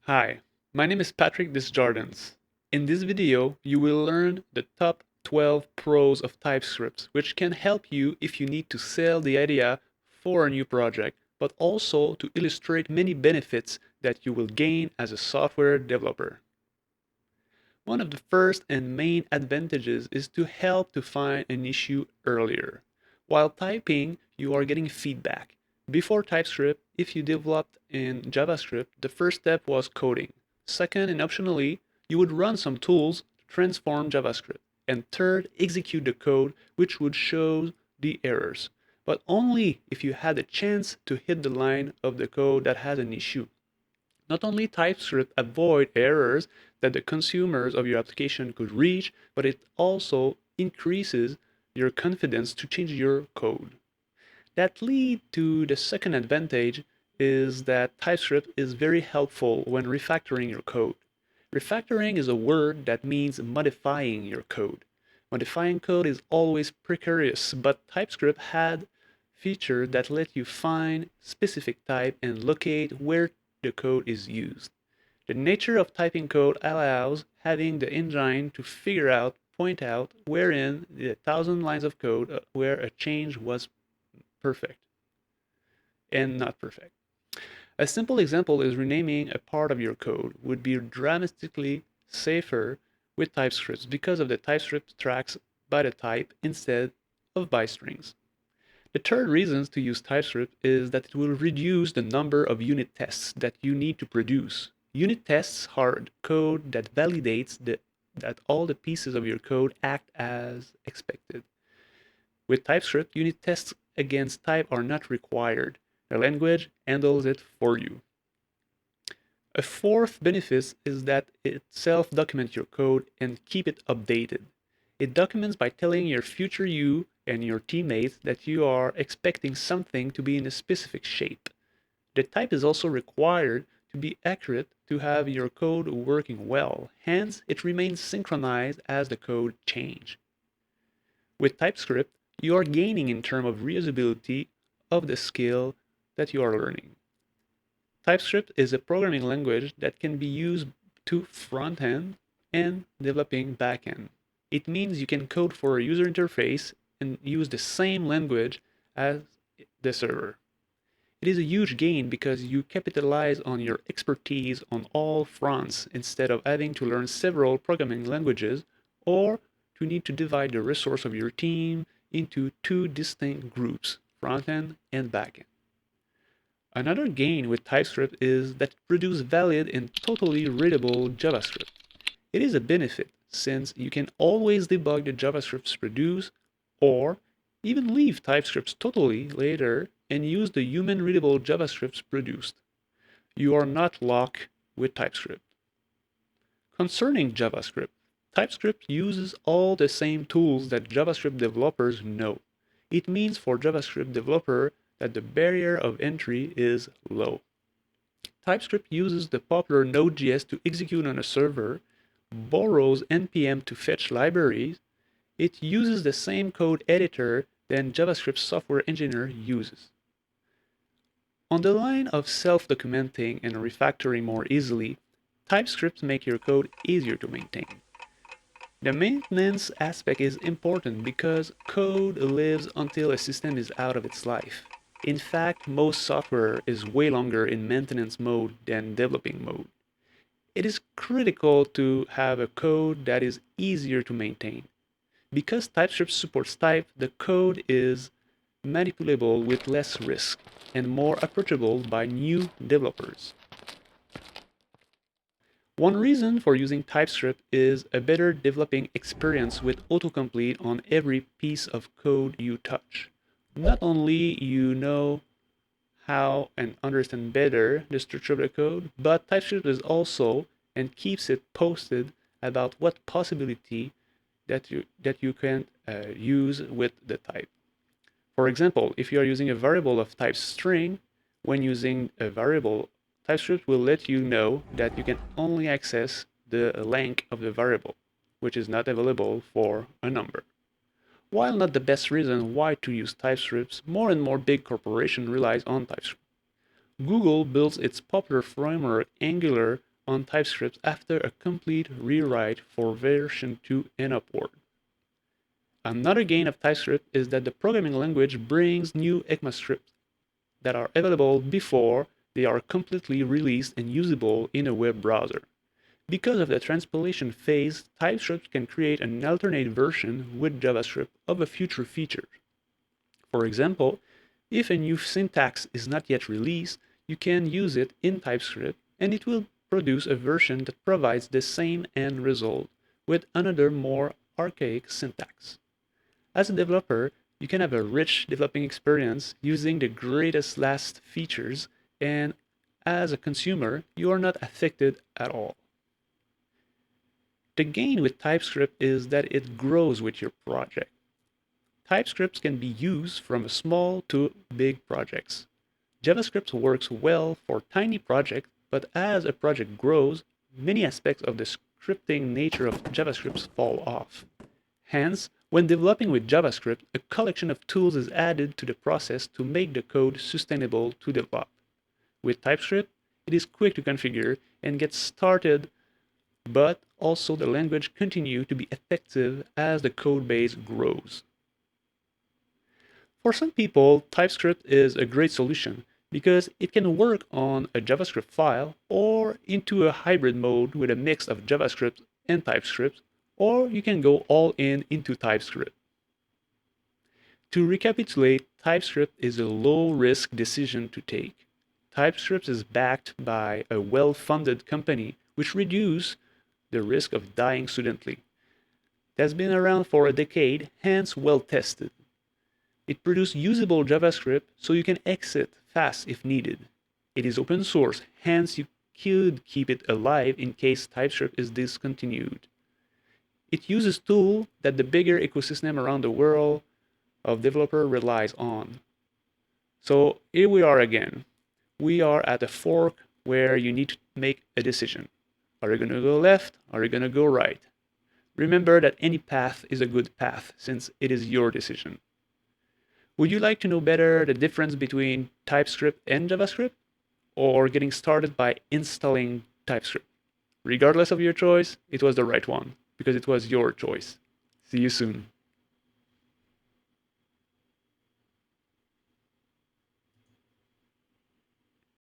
Hi, my name is Patrick Desjardins. In this video, you will learn the top 12 pros of TypeScript, which can help you if you need to sell the idea for a new project, but also to illustrate many benefits that you will gain as a software developer. One of the first and main advantages is to help to find an issue earlier. While typing, you are getting feedback. Before TypeScript, if you developed in JavaScript, the first step was coding. Second, and optionally, you would run some tools to transform JavaScript. And third, execute the code, which would show the errors, but only if you had a chance to hit the line of the code that has an issue. Not only TypeScript avoid errors that the consumers of your application could reach, but it also increases your confidence to change your code. That lead to the second advantage is that TypeScript is very helpful when refactoring your code. Refactoring is a word that means modifying your code. Modifying code is always precarious, but TypeScript had features that let you find specific type and locate where the code is used. The nature of typing code allows having the engine to figure out, point out where in the 1,000 lines of code where a change was perfect and not perfect. A simple example is renaming a part of your code would be dramatically safer with TypeScript because of the TypeScript tracks by the type instead of by strings. The third reason to use TypeScript is that it will reduce the number of unit tests that you need to produce. Unit tests are code that validates that all the pieces of your code act as expected. With TypeScript, unit tests against type are not required. The language handles it for you. A fourth benefit is that it self-documents your code and keep it updated. It documents by telling your future you and your teammates that you are expecting something to be in a specific shape. The type is also required to be accurate to have your code working well. Hence, it remains synchronized as the code change. With TypeScript, you are gaining in terms of reusability of the skill that you are learning. TypeScript is a programming language that can be used to front-end and developing back-end. It means you can code for a user interface and use the same language as the server. It is a huge gain because you capitalize on your expertise on all fronts instead of having to learn several programming languages or to need to divide the resource of your team into two distinct groups, front-end and back-end. Another gain with TypeScript is that it produces valid and totally readable JavaScript. It is a benefit since you can always debug the JavaScripts produced or even leave TypeScripts totally later and use the human readable JavaScripts produced. You are not locked with TypeScript. Concerning JavaScript, TypeScript uses all the same tools that JavaScript developers know. It means for JavaScript developer that the barrier of entry is low. TypeScript uses the popular Node.js to execute on a server, borrows NPM to fetch libraries. It uses the same code editor that JavaScript software engineer uses. On the line of self-documenting and refactoring more easily, TypeScript makes your code easier to maintain. The maintenance aspect is important because code lives until a system is out of its life. In fact, most software is way longer in maintenance mode than developing mode. It is critical to have a code that is easier to maintain. Because TypeScript supports type, the code is manipulable with less risk and more approachable by new developers. One reason for using TypeScript is a better developing experience with autocomplete on every piece of code you touch. Not only you know how and understand better the structure of the code, but TypeScript is also and keeps it posted about what possibility that you can use with the type. For example, if you are using a variable of type string, when using a variable, TypeScript will let you know that you can only access the length of the variable, which is not available for a number. While not the best reason why to use TypeScript, more and more big corporations rely on TypeScript. Google builds its popular framework Angular on TypeScript after a complete rewrite for version 2 and upward. Another gain of TypeScript is that the programming language brings new ECMAScripts that are available before they are completely released and usable in a web browser. Because of the transpilation phase, TypeScript can create an alternate version with JavaScript of a future feature. For example, if a new syntax is not yet released, you can use it in TypeScript and it will produce a version that provides the same end result with another more archaic syntax. As a developer, you can have a rich developing experience using the greatest last features, and as a consumer, you are not affected at all. The gain with TypeScript is that it grows with your project. TypeScript can be used from small to big projects. JavaScript works well for tiny projects, but as a project grows, many aspects of the scripting nature of JavaScript fall off. Hence, when developing with JavaScript, a collection of tools is added to the process to make the code sustainable to develop. With TypeScript, it is quick to configure and get started, but also the language continues to be effective as the code base grows. For some people, TypeScript is a great solution because it can work on a JavaScript file or into a hybrid mode with a mix of JavaScript and TypeScript, or you can go all in into TypeScript. To recapitulate, TypeScript is a low-risk decision to take. TypeScript is backed by a well-funded company which reduces the risk of dying suddenly. It has been around for a decade, hence well-tested. It produces usable JavaScript so you can exit fast if needed. It is open source, hence you could keep it alive in case TypeScript is discontinued. It uses tools that the bigger ecosystem around the world of developer relies on. So here we are again. We are at a fork where you need to make a decision. Are you going to go left? Are you going to go right? Remember that any path is a good path since it is your decision. Would you like to know better the difference between TypeScript and JavaScript? Or getting started by installing TypeScript? Regardless of your choice, it was the right one because it was your choice. See you soon.